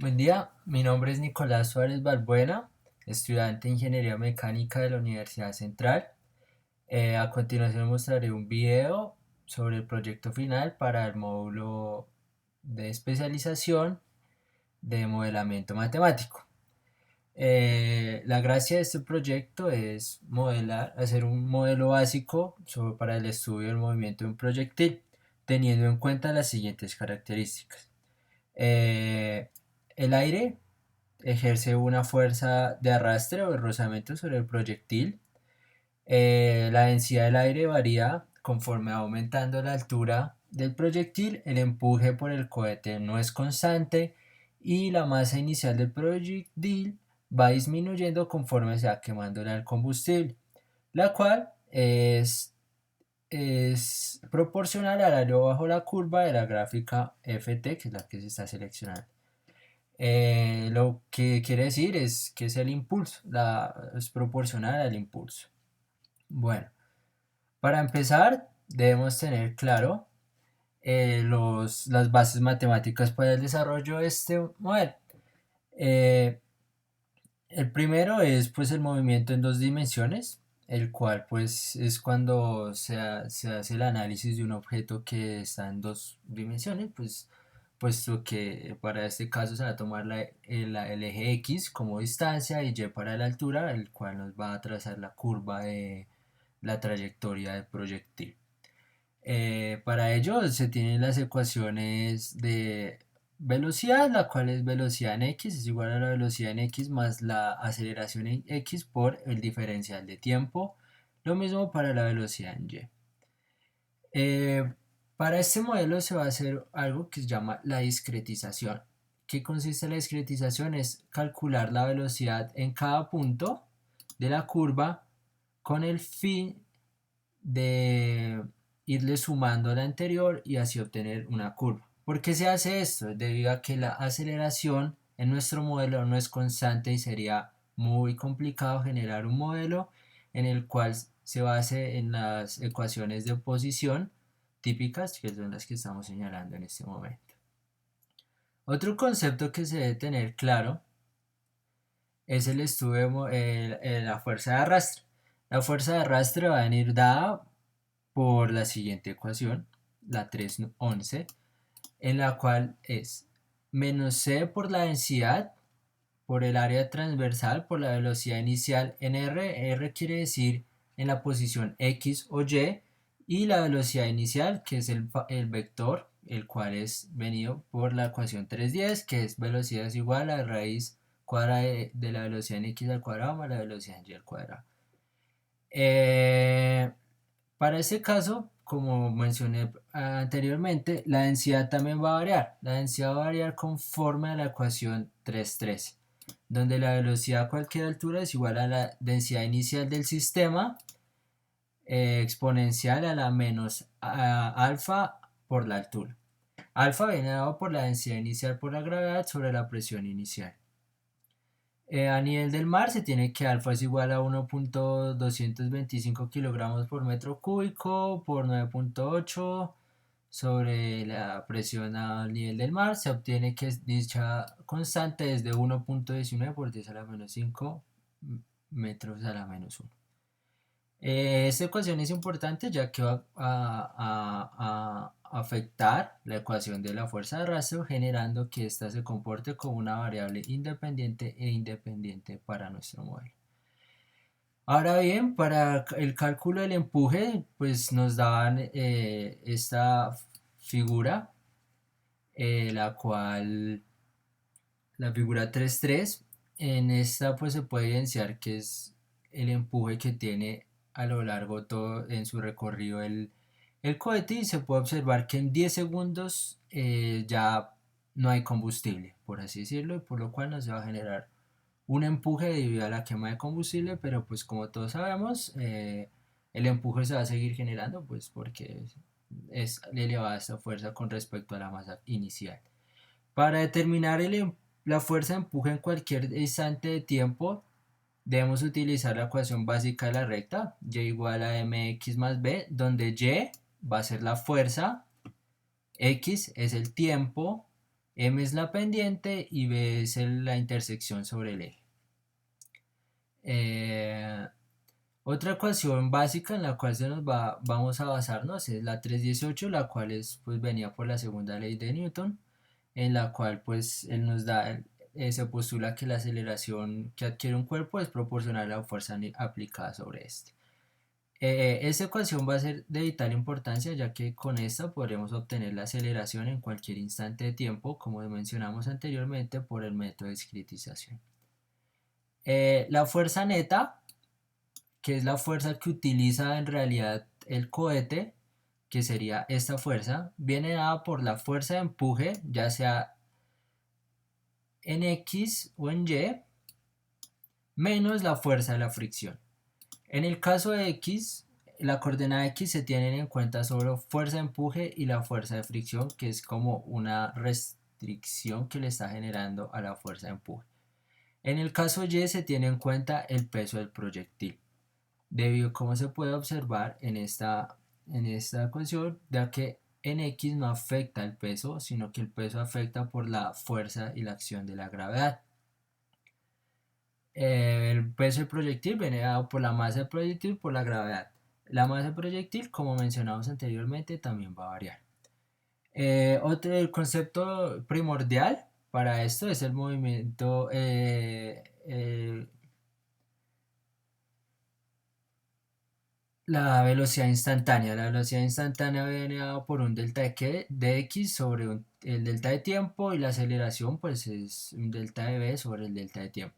Buen día, mi nombre es Nicolás Suárez Balbuena, estudiante de Ingeniería Mecánica de la Universidad Central. A continuación mostraré un video sobre el proyecto final para el módulo de especialización de modelamiento matemático. La gracia de este proyecto es hacer un modelo básico para el estudio del movimiento de un proyectil, teniendo en cuenta las siguientes características. Eh, el aire ejerce una fuerza de arrastre o de rozamiento sobre el proyectil. La densidad del aire varía conforme va aumentando la altura del proyectil. El empuje por el cohete no es constante y la masa inicial del proyectil va disminuyendo conforme se va quemando el combustible, la cual es proporcional al área bajo la curva de la gráfica FT, que es la que se está seleccionando. Lo que quiere decir es que es el impulso, es proporcional al impulso. Bueno, para empezar debemos tener claro las bases matemáticas para el desarrollo de este modelo. Eh, el primero es pues el movimiento en dos dimensiones, el cual pues es cuando se hace el análisis de un objeto que está en dos dimensiones, pues puesto que para este caso se va a tomar el eje X como distancia y Y para la altura, el cual nos va a trazar la curva de la trayectoria del proyectil. Para ello se tienen las ecuaciones de velocidad, la cual es velocidad en x es igual a la velocidad en x más la aceleración en x por el diferencial de tiempo. Lo mismo para la velocidad en y. Para este modelo se va a hacer algo que se llama la discretización. ¿Qué consiste la discretización? Es calcular la velocidad en cada punto de la curva con el fin de irle sumando a la anterior y así obtener una curva. ¿Por qué se hace esto? Debido a que la aceleración en nuestro modelo no es constante y sería muy complicado generar un modelo en el cual se base en las ecuaciones de posición típicas, que son las que estamos señalando en este momento. Otro concepto que se debe tener claro es el estudio de la fuerza de arrastre. La fuerza de arrastre va a venir dada por la siguiente ecuación, la 311, en la cual es menos c por la densidad por el área transversal por la velocidad inicial en r. R quiere decir en la posición x o y la velocidad inicial, que es el vector, el cual es venido por la ecuación 310, que es velocidad es igual a raíz cuadrada de la velocidad en x al cuadrado más la velocidad en y al cuadrado. Eh, para este caso, como mencioné anteriormente, la densidad también va a variar. La densidad va a variar conforme a la ecuación 3.13, donde la velocidad a cualquier altura es igual a la densidad inicial del sistema exponencial a la menos alfa por la altura. Alfa viene dado por la densidad inicial por la gravedad sobre la presión inicial. A nivel del mar se tiene que alfa es igual a 1.225 kilogramos por metro cúbico por 9.8 sobre la presión a nivel del mar. Se obtiene que dicha constante es de 1.19 por 10 a la menos 5 metros a la menos 1. Esta ecuación es importante ya que va a afectar la ecuación de la fuerza de arrastre, generando que ésta se comporte como una variable independiente e independiente para nuestro modelo. Ahora bien, para el cálculo del empuje, pues nos daban esta figura, la cual, la figura 3.3, en esta pues se puede evidenciar que es el empuje que tiene a lo largo todo en su recorrido el cohete, y se puede observar que en 10 segundos ya no hay combustible, por así decirlo, y por lo cual no se va a generar un empuje debido a la quema de combustible, pero pues como todos sabemos, el empuje se va a seguir generando pues porque es elevada esta fuerza con respecto a la masa inicial. Para determinar la fuerza de empuje en cualquier instante de tiempo, debemos utilizar la ecuación básica de la recta, y igual a mx más b, donde y va a ser la fuerza, x es el tiempo M es la pendiente y B es la intersección sobre el eje. Eh, Otra ecuación básica en la cual vamos a basarnos es la 318, la cual pues, venía por la segunda ley de Newton, en la cual pues él nos da, se postula que la aceleración que adquiere un cuerpo es proporcional a la fuerza aplicada sobre este. Esta ecuación va a ser de vital importancia, ya que con esta podremos obtener la aceleración en cualquier instante de tiempo, como mencionamos anteriormente, por el método de discretización. La fuerza neta, que es la fuerza que utiliza en realidad el cohete, que sería esta fuerza, viene dada por la fuerza de empuje, ya sea en X o en Y, menos la fuerza de la fricción. En el caso de X, la coordenada X se tienen en cuenta solo fuerza de empuje y la fuerza de fricción, que es como una restricción que le está generando a la fuerza de empuje. En el caso Y se tiene en cuenta el peso del proyectil, debido a como se puede observar en esta ecuación, ya que en X no afecta el peso, sino que el peso afecta por la fuerza y la acción de la gravedad. El peso del proyectil viene dado por la masa del proyectil por la gravedad. La masa del proyectil, como mencionamos anteriormente, también va a variar. El concepto primordial para esto es el movimiento, la velocidad instantánea. La velocidad instantánea viene dado por un delta de x sobre el delta de tiempo, y la aceleración pues es un delta de v sobre el delta de tiempo.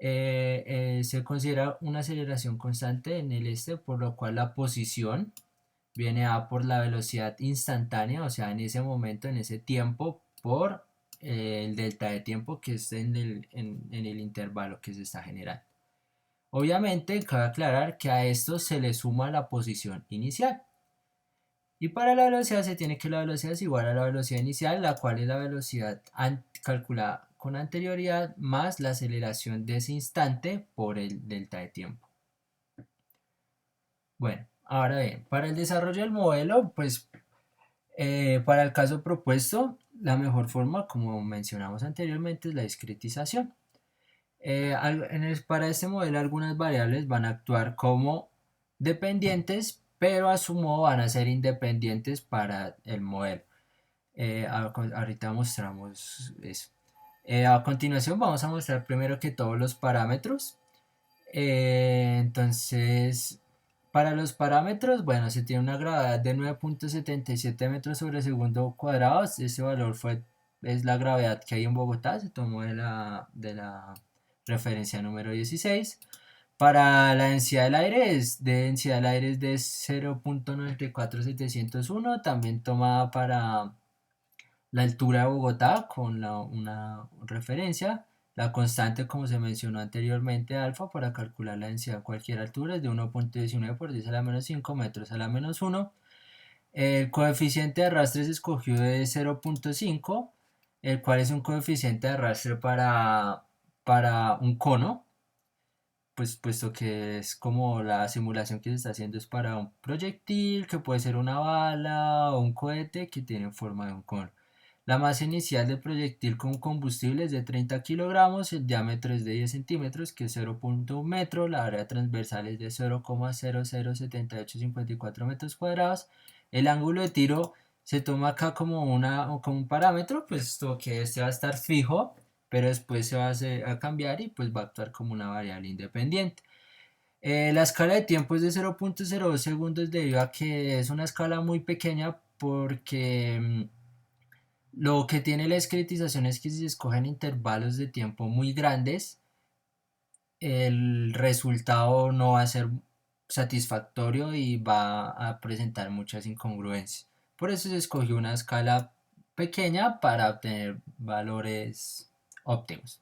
Se considera una aceleración constante en el por lo cual la posición viene a por la velocidad instantánea, o sea, en ese momento, en ese tiempo, por el delta de tiempo que es en el intervalo que se está generando. Obviamente, cabe aclarar que a esto se le suma la posición inicial. Y para la velocidad se tiene que la velocidad es igual a la velocidad inicial, la cual es la velocidad calculada con anterioridad más la aceleración de ese instante por el delta de tiempo. Bueno, ahora bien, para el desarrollo del modelo, pues para el caso propuesto, la mejor forma, como mencionamos anteriormente, es la discretización. Para este modelo algunas variables van a actuar como dependientes, pero a su modo van a ser independientes para el modelo. Ahorita mostramos eso. A continuación vamos a mostrar primero que todos los parámetros. Entonces, para los parámetros, bueno, se tiene una gravedad de 9.77 metros sobre segundo cuadrado. Ese valor es la gravedad que hay en Bogotá, se tomó de la referencia número 16. Para la densidad del aire es de 0.94701, también tomada para la altura de Bogotá con una referencia. La constante, como se mencionó anteriormente, alfa, para calcular la densidad a cualquier altura es de 1.19 por 10 a la menos 5 metros a la menos 1. El coeficiente de arrastre se escogió de 0.5, el cual es un coeficiente de arrastre para un cono, pues puesto que es como la simulación que se está haciendo es para un proyectil, que puede ser una bala o un cohete que tiene forma de un cono. La masa inicial del proyectil con combustible es de 30 kilogramos, el diámetro es de 10 centímetros, que es 0.1 metro, la área transversal es de 0,007854 metros cuadrados. El ángulo de tiro se toma acá como un parámetro, puesto que este va a estar fijo, pero después se va a cambiar y pues va a actuar como una variable independiente. La escala de tiempo es de 0.02 segundos, debido a que es una escala muy pequeña, porque lo que tiene la discretización es que si se escogen intervalos de tiempo muy grandes, el resultado no va a ser satisfactorio y va a presentar muchas incongruencias. Por eso se escogió una escala pequeña para obtener valores óptimos.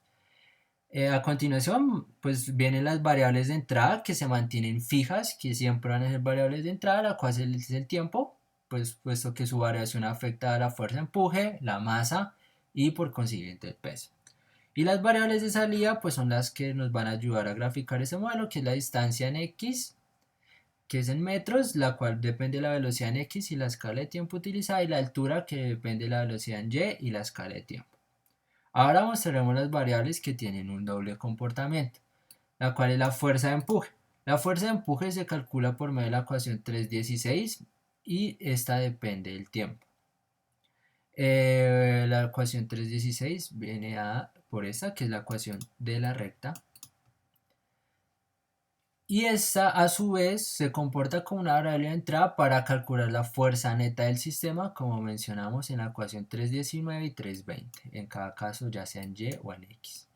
A continuación, pues vienen las variables de entrada que se mantienen fijas, que siempre van a ser variables de entrada, la cual es el tiempo, pues puesto que su variación afecta a la fuerza de empuje, la masa y por consiguiente el peso. Y las variables de salida pues son las que nos van a ayudar a graficar ese modelo, que es la distancia en X, que es en metros, la cual depende de la velocidad en X y la escala de tiempo utilizada, y la altura, que depende de la velocidad en Y y la escala de tiempo. Ahora mostraremos las variables que tienen un doble comportamiento, la cual es la fuerza de empuje. La fuerza de empuje se calcula por medio de la ecuación 3.16 y esta depende del tiempo. La ecuación 3.16 viene por esta, que es la ecuación de la recta. Y esta a su vez se comporta como una variable de entrada para calcular la fuerza neta del sistema, como mencionamos en la ecuación 3.19 y 3.20, en cada caso ya sea en Y o en X.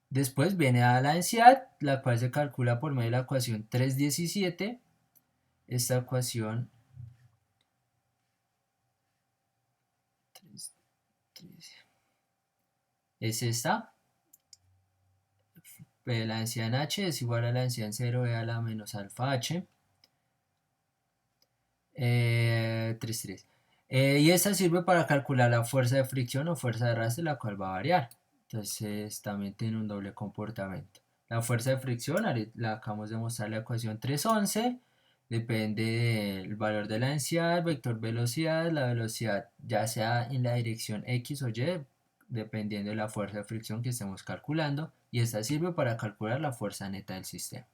Después viene a la densidad, la cual se calcula por medio de la ecuación 3.17. Esta ecuación es esta. La densidad en H es igual a la densidad en 0 a la menos alfa H. 3.3. Y esta sirve para calcular la fuerza de fricción o fuerza de arrastre, la cual va a variar. Entonces también tiene un doble comportamiento. La fuerza de fricción, la acabamos de mostrar la ecuación 3.11, depende del valor de la densidad, vector velocidad, la velocidad ya sea en la dirección X o Y, dependiendo de la fuerza de fricción que estemos calculando, y esta sirve para calcular la fuerza neta del sistema.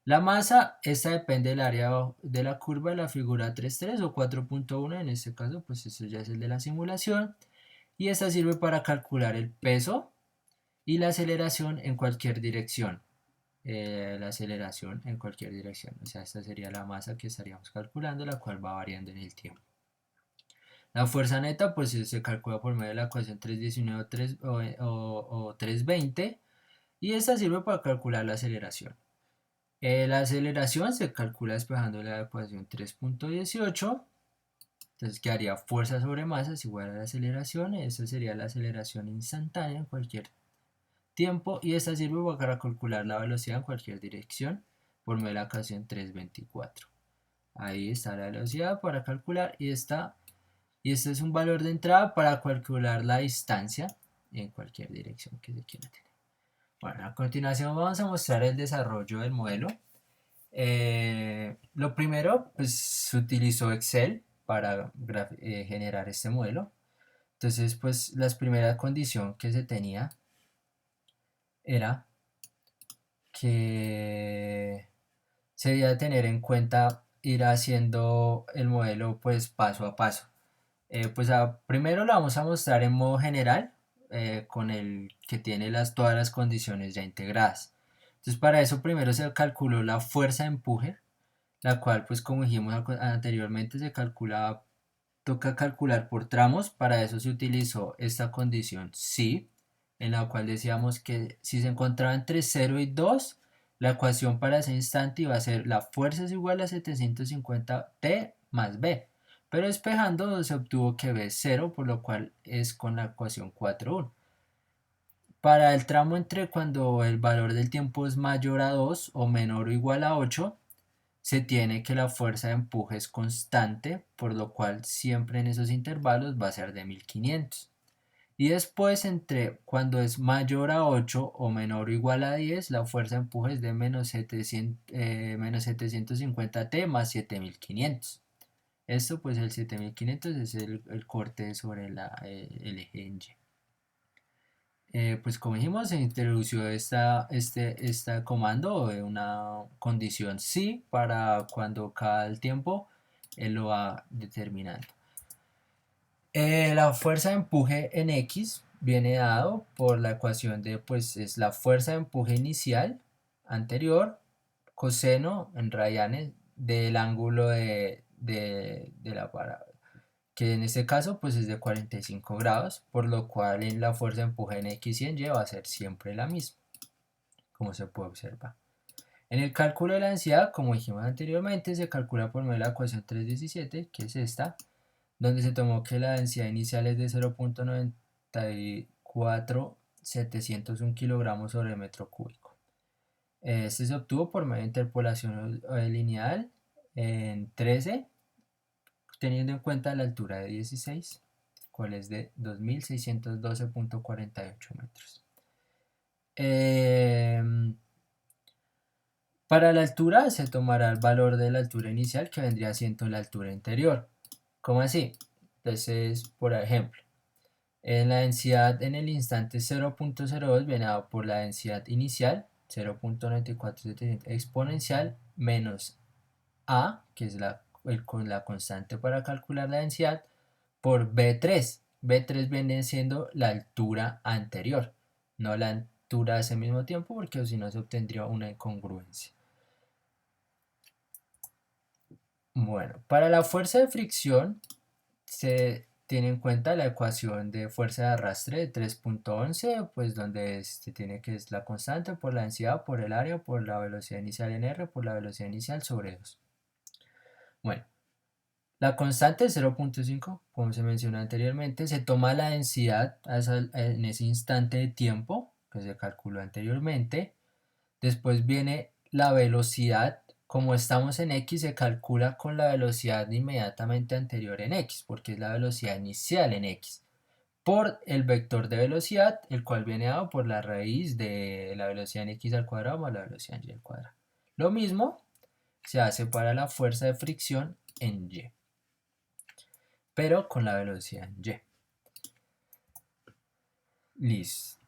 La masa, esta depende del área de la curva de la figura 3.3 o 4.1, en este caso pues eso ya es el de la simulación, y esta sirve para calcular el peso y la aceleración en cualquier dirección. La aceleración en cualquier dirección, o sea, esta sería la masa que estaríamos calculando, la cual va variando en el tiempo. La fuerza neta pues se calcula por medio de la ecuación 3.19 o 3.20, y esta sirve para calcular la aceleración. La aceleración se calcula despejando la ecuación 3.18, entonces quedaría fuerza sobre masa es igual a la aceleración, esa sería la aceleración instantánea en cualquier tiempo, y esta sirve para calcular la velocidad en cualquier dirección por medio de la ecuación 3.24. Ahí está la velocidad para calcular, y este es un valor de entrada para calcular la distancia en cualquier dirección que se quiera tener. Bueno, a continuación vamos a mostrar el desarrollo del modelo. Lo primero, pues se utilizó Excel para generar este modelo. Entonces, pues la primera condición que se tenía era que se debía tener en cuenta ir haciendo el modelo pues paso a paso. Pues primero lo vamos a mostrar en modo general, con el que tiene todas las condiciones ya integradas. Entonces para eso primero se calculó la fuerza de empuje, la cual pues como dijimos anteriormente toca calcular por tramos. Para eso se utilizó esta condición si, en la cual decíamos que si se encontraba entre 0 y 2, la ecuación para ese instante iba a ser la fuerza es igual a 750 T más B, pero despejando se obtuvo que B es 0, por lo cual es con la ecuación 4.1. Para el tramo entre cuando el valor del tiempo es mayor a 2 o menor o igual a 8, se tiene que la fuerza de empuje es constante, por lo cual siempre en esos intervalos va a ser de 1500. Y después, entre cuando es mayor a 8 o menor o igual a 10, la fuerza de empuje es de menos 750 T más 7500. Esto pues el 7500 es el corte sobre el eje en Y. Pues como dijimos, se introdució este comando de una condición si para cuando cada tiempo él lo va determinando. La fuerza de empuje en X viene dado por la ecuación de, pues es la fuerza de empuje inicial anterior, coseno en radianes del ángulo de la parábola, que en este caso pues es de 45 grados, por lo cual en la fuerza de empuje en X y en Y va a ser siempre la misma, como se puede observar. En el cálculo de la densidad, como dijimos anteriormente, se calcula por medio de la ecuación 3.17, que es esta, donde se tomó que la densidad inicial es de 0.94701 kilogramos sobre metro cúbico. Este se obtuvo por medio de interpolación lineal en 13, teniendo en cuenta la altura de 16, cual es de 2612.48 metros. Para la altura se tomará el valor de la altura inicial que vendría siendo la altura interior. ¿Cómo así? Entonces, por ejemplo, en la densidad en el instante 0.02 viene dado por la densidad inicial 0.94700 exponencial menos A, que es con la constante para calcular la densidad, por B3. B3 viene siendo la altura anterior, no la altura de ese mismo tiempo, porque si no se obtendría una incongruencia. Bueno, para la fuerza de fricción se tiene en cuenta la ecuación de fuerza de arrastre de 3.11, pues donde se tiene que es la constante por la densidad, por el área, por la velocidad inicial en R, por la velocidad inicial sobre 2. Bueno, la constante de 0.5, como se mencionó anteriormente, se toma la densidad en ese instante de tiempo que se calculó anteriormente. Después viene la velocidad. Como estamos en X, se calcula con la velocidad inmediatamente anterior en X, porque es la velocidad inicial en X, por el vector de velocidad, el cual viene dado por la raíz de la velocidad en X al cuadrado más la velocidad en Y al cuadrado. Lo mismo se hace para la fuerza de fricción en Y, pero con la velocidad en Y. Listo.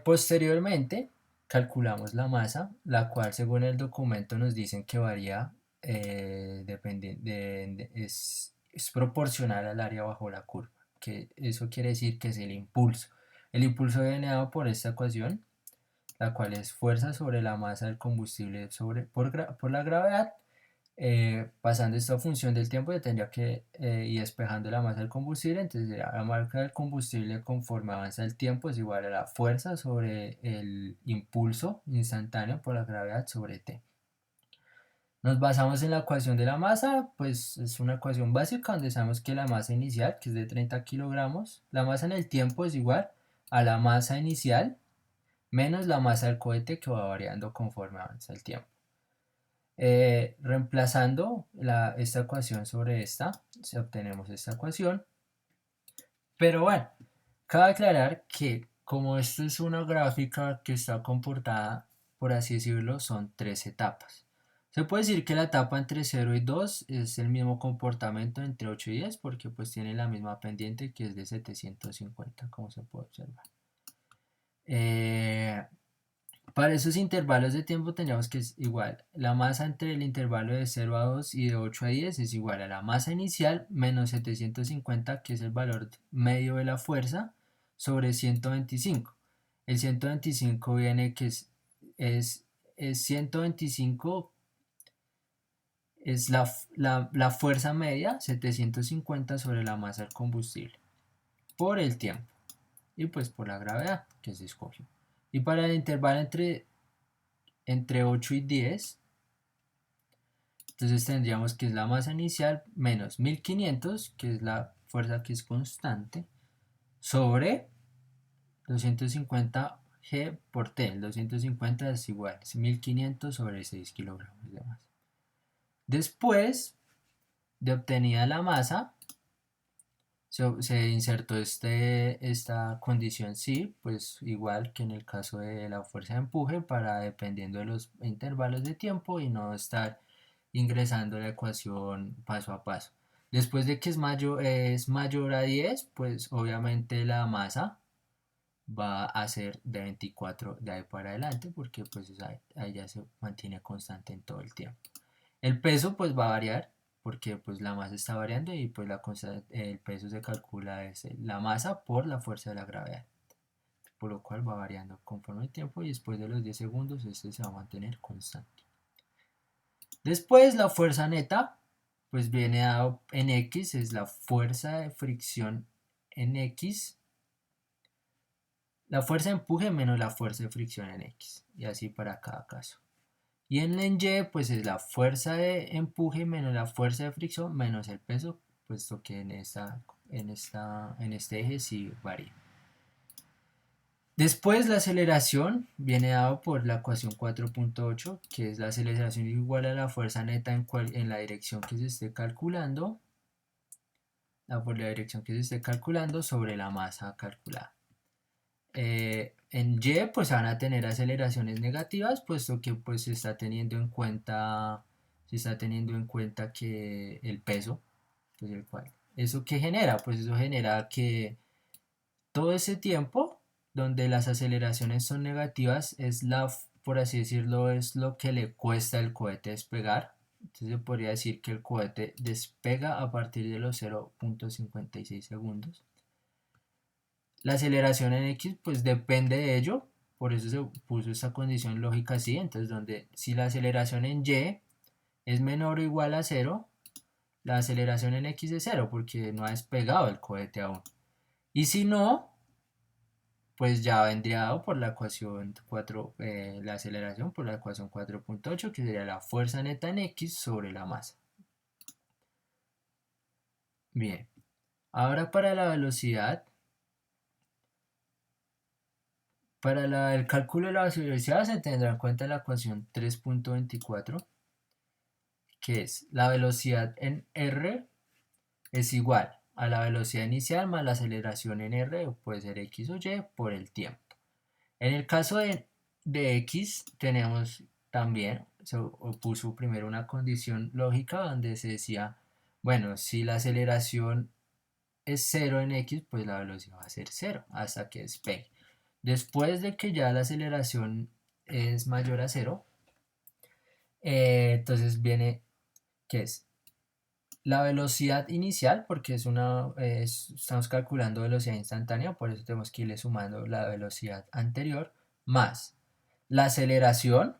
Posteriormente, calculamos la masa, la cual según el documento nos dicen que varía, es proporcional al área bajo la curva, que eso quiere decir que es el impulso. El impulso viene dado por esta ecuación, la cual es fuerza sobre la masa del combustible por la gravedad. Pasando esta función del tiempo, yo tendría que ir despejando la masa del combustible, entonces la marca del combustible conforme avanza el tiempo es igual a la fuerza sobre el impulso instantáneo por la gravedad sobre t. Nos basamos en la ecuación de la masa, pues es una ecuación básica donde sabemos que la masa inicial, que es de 30 kilogramos, la masa en el tiempo es igual a la masa inicial menos la masa del cohete, que va variando conforme avanza el tiempo. Reemplazando esta ecuación sobre esta, obtenemos esta ecuación. Pero bueno, cabe aclarar que como esto es una gráfica que está comportada, por así decirlo, son tres etapas. Se puede decir que la etapa entre 0 y 2 es el mismo comportamiento entre 8 y 10, porque pues tiene la misma pendiente, que es de 750, como se puede observar. Para esos intervalos de tiempo tendríamos que es igual. La masa entre el intervalo de 0 a 2 y de 8 a 10 es igual a la masa inicial menos 750, que es el valor medio de la fuerza, sobre 125. El 125 viene que es 125, es la fuerza media, 750 sobre la masa del combustible, por el tiempo y pues por la gravedad que se escogió. Y para el intervalo entre 8 y 10, entonces tendríamos que es la masa inicial menos 1500, que es la fuerza que es constante, sobre 250 G por T. El 250 es igual, es 1500 sobre 6 kilogramos de masa. Después de obtenida la masa, se insertó esta condición sí, pues igual que en el caso de la fuerza de empuje, para dependiendo de los intervalos de tiempo y no estar ingresando la ecuación paso a paso. Después de que es mayor a 10, pues obviamente la masa va a ser de 24 de ahí para adelante, porque pues ahí ya se mantiene constante en todo el tiempo. El peso pues va a variar, porque pues la masa está variando y pues el peso se calcula es la masa por la fuerza de la gravedad, por lo cual va variando conforme el tiempo y después de los 10 segundos este se va a mantener constante. Después la fuerza neta pues viene dado en X, es la fuerza de fricción en X, la fuerza de empuje menos la fuerza de fricción en X, y así para cada caso. Y en Y pues es la fuerza de empuje menos la fuerza de fricción menos el peso, puesto que en este eje sí varía. Después la aceleración viene dado por la ecuación 4.8, que es la aceleración igual a la fuerza neta en la dirección que se esté calculando, por la dirección que se esté calculando sobre la masa calculada. En Y pues van a tener aceleraciones negativas, puesto que pues se está teniendo en cuenta que el peso, pues el cual, ¿eso qué genera? Pues eso genera que todo ese tiempo donde las aceleraciones son negativas es por así decirlo, es lo que le cuesta al cohete despegar. Entonces se podría decir que el cohete despega a partir de los 0.56 segundos. La aceleración en X pues depende de ello, por eso se puso esta condición lógica así, entonces donde si la aceleración en Y es menor o igual a 0, la aceleración en X es 0 porque no ha despegado el cohete aún. Y si no, pues ya vendría dado por la ecuación 4, la aceleración por la ecuación 4.8, que sería la fuerza neta en X sobre la masa. Bien, ahora para la velocidad, para el cálculo de la velocidad se tendrá en cuenta la ecuación 3.24, que es la velocidad en R es igual a la velocidad inicial más la aceleración en R, o puede ser X o Y, por el tiempo. En el caso de X tenemos también, se puso primero una condición lógica donde se decía, bueno, si la aceleración es 0 en X, pues la velocidad va a ser 0 hasta que despegue. Después de que ya la aceleración es mayor a 0, entonces viene, ¿qué es? La velocidad inicial, porque estamos calculando velocidad instantánea, por eso tenemos que irle sumando la velocidad anterior, más la aceleración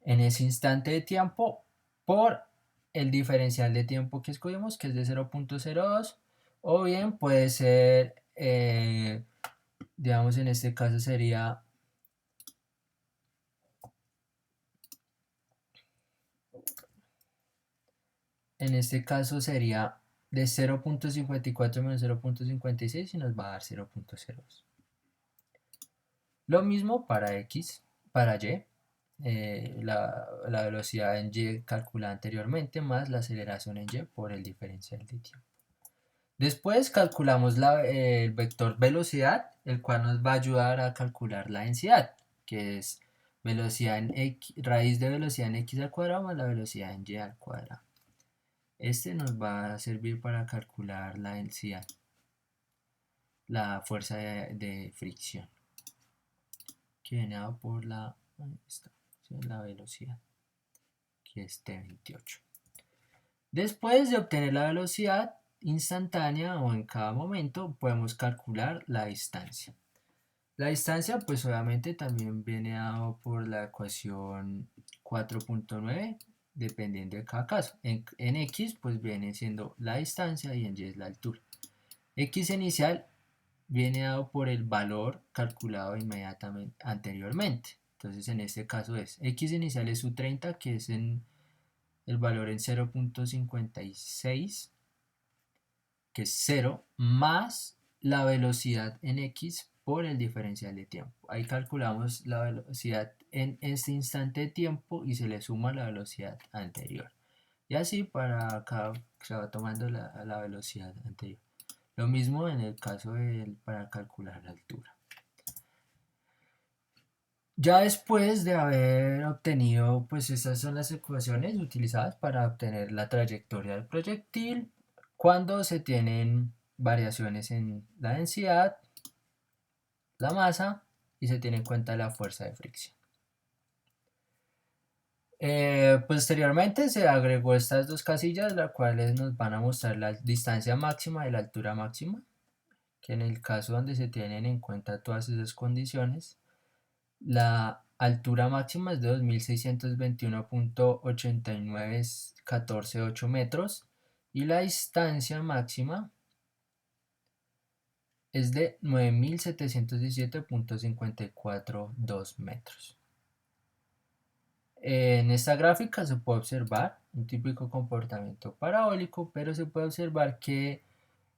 en ese instante de tiempo por el diferencial de tiempo que escogimos, que es de 0.02, o bien puede ser, digamos en este caso sería, de 0.54 menos 0.56 y nos va a dar 0.02. Lo mismo para X, para Y, la velocidad en Y calculada anteriormente más la aceleración en Y por el diferencial de tiempo. Después calculamos el vector velocidad, el cual nos va a ayudar a calcular la densidad, que es velocidad en X, raíz de velocidad en X al cuadrado más la velocidad en Y al cuadrado. Este nos va a servir para calcular la densidad, la fuerza de fricción, que viene dado por la velocidad, que es T28. Después de obtener la velocidad instantánea o en cada momento, podemos calcular la distancia. La distancia, pues obviamente también viene dado por la ecuación 4.9, dependiendo de cada caso. En X, pues viene siendo la distancia y en Y es la altura. X inicial viene dado por el valor calculado inmediatamente anteriormente. Entonces, en este caso es X inicial es U30, que es el valor en 0.56, que es 0, más la velocidad en X por el diferencial de tiempo. Ahí calculamos la velocidad en este instante de tiempo y se le suma la velocidad anterior. Y así para cada se va tomando la velocidad anterior. Lo mismo en el caso para calcular la altura. Ya después de haber obtenido, pues estas son las ecuaciones utilizadas para obtener la trayectoria del proyectil cuando se tienen variaciones en la densidad, la masa y se tiene en cuenta la fuerza de fricción. Posteriormente se agregó estas dos casillas, las cuales nos van a mostrar la distancia máxima y la altura máxima, que en el caso donde se tienen en cuenta todas esas condiciones, la altura máxima es de 2621.89148 metros y la distancia máxima es de 9717.542 metros. En esta gráfica se puede observar un típico comportamiento parabólico, pero se puede observar que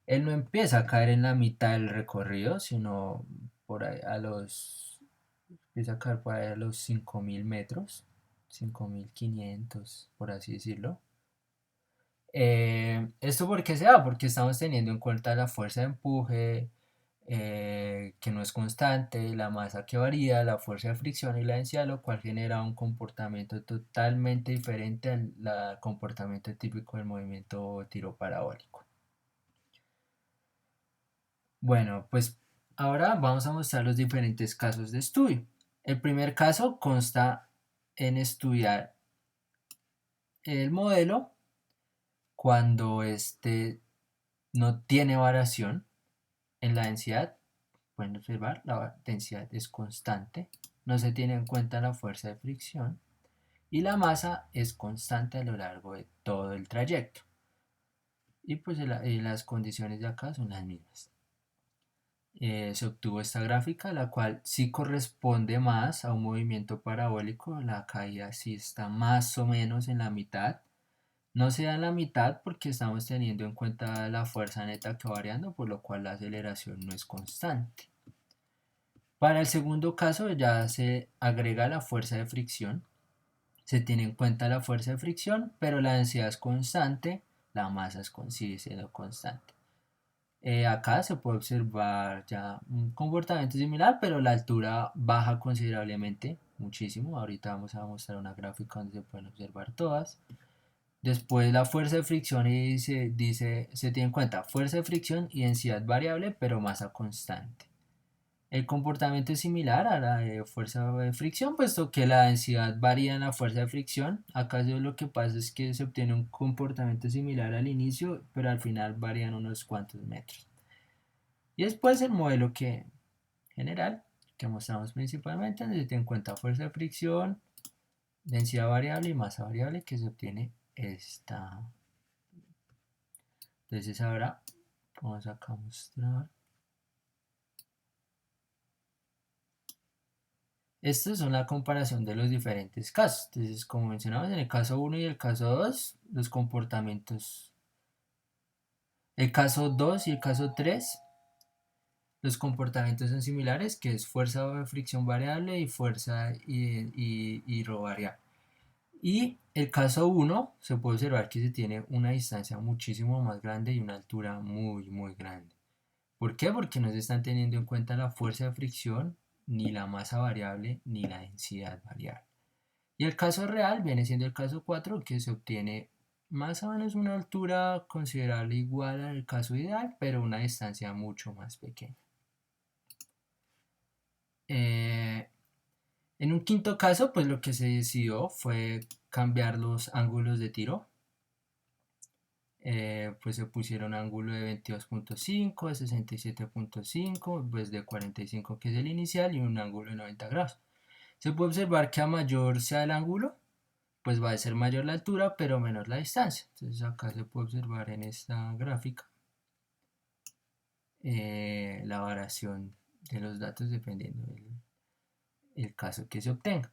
él no empieza a caer en la mitad del recorrido, sino por ahí empieza a caer por ahí a los 5000 metros, 5500, por así decirlo. ¿Esto por qué se da? Porque estamos teniendo en cuenta la fuerza de empuje, que no es constante, la masa que varía, la fuerza de fricción y la densidad, lo cual genera un comportamiento totalmente diferente al comportamiento típico del movimiento tiro parabólico. Bueno, pues ahora vamos a mostrar los diferentes casos de estudio. El primer caso consta en estudiar el modelo cuando este no tiene variación en la densidad. Pueden observar, la densidad es constante, no se tiene en cuenta la fuerza de fricción y la masa es constante a lo largo de todo el trayecto. Y pues las condiciones de acá son las mismas. Se obtuvo esta gráfica, la cual sí corresponde más a un movimiento parabólico. La caída sí está más o menos en la mitad. No se da en la mitad porque estamos teniendo en cuenta la fuerza neta que va variando, por lo cual la aceleración no es constante. Para el segundo caso ya se agrega la fuerza de fricción. Se tiene en cuenta la fuerza de fricción, pero la densidad es constante, la masa sigue siendo constante. Acá se puede observar ya un comportamiento similar, pero la altura baja considerablemente, muchísimo. Ahorita vamos a mostrar una gráfica donde se pueden observar todas. Después la fuerza de fricción y se tiene en cuenta fuerza de fricción y densidad variable, pero masa constante. El comportamiento es similar a la de fuerza de fricción, puesto que la densidad varía en la fuerza de fricción. Acá lo que pasa es que se obtiene un comportamiento similar al inicio, pero al final varían unos cuantos metros. Y después el modelo general, que mostramos principalmente, donde se tiene en cuenta fuerza de fricción, densidad variable y masa variable, que se obtiene esta. Entonces ahora vamos acá a mostrar. Estos son la comparación de los diferentes casos. Entonces, como mencionamos en el caso 1 y el caso 2, los comportamientos. El caso 2 y el caso 3, los comportamientos son similares, que es fuerza de fricción variable y fuerza y rho variable. Y el caso 1 se puede observar que se tiene una distancia muchísimo más grande y una altura muy grande. ¿Por qué? Porque no se están teniendo en cuenta la fuerza de fricción, ni la masa variable, ni la densidad variable. Y el caso real viene siendo el caso 4, que se obtiene más o menos una altura considerable igual al caso ideal, pero una distancia mucho más pequeña. En un quinto caso, pues lo que se decidió fue cambiar los ángulos de tiro. Pues se pusieron ángulo de 22.5, de 67.5, pues de 45 que es el inicial y un ángulo de 90 grados. Se puede observar que a mayor sea el ángulo, pues va a ser mayor la altura, pero menor la distancia. Entonces acá se puede observar en esta gráfica la variación de los datos dependiendo del caso que se obtenga.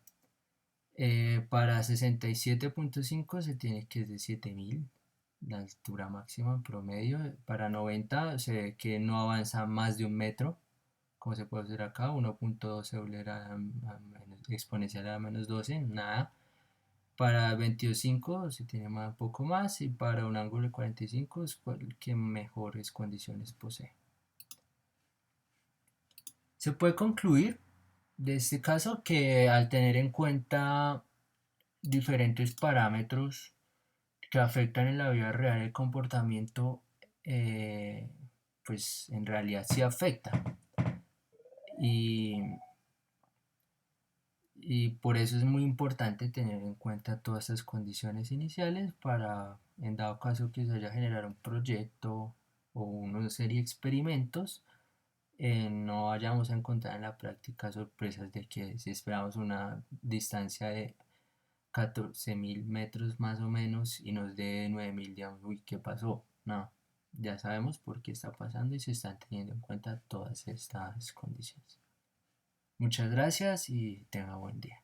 Para 67.5 se tiene que es de 7000 la altura máxima en promedio. Para 90 se ve que no avanza más de un metro, como se puede ver acá, 1.12 exponencial a menos 12, nada. Para 25 se tiene un poco más y para un ángulo de 45 es el que mejores condiciones posee. Se puede concluir de este caso que al tener en cuenta diferentes parámetros que afectan en la vida real el comportamiento, pues en realidad sí afecta. Y, y por eso es muy importante tener en cuenta todas estas condiciones iniciales para, en dado caso que se vaya a generar un proyecto o una serie de experimentos, no vayamos a encontrar en la práctica sorpresas de que si esperamos una distancia de 14.000 metros más o menos y nos dé 9.000, digamos, uy, ¿qué pasó? No, ya sabemos por qué está pasando y se están teniendo en cuenta todas estas condiciones. Muchas gracias y tenga buen día.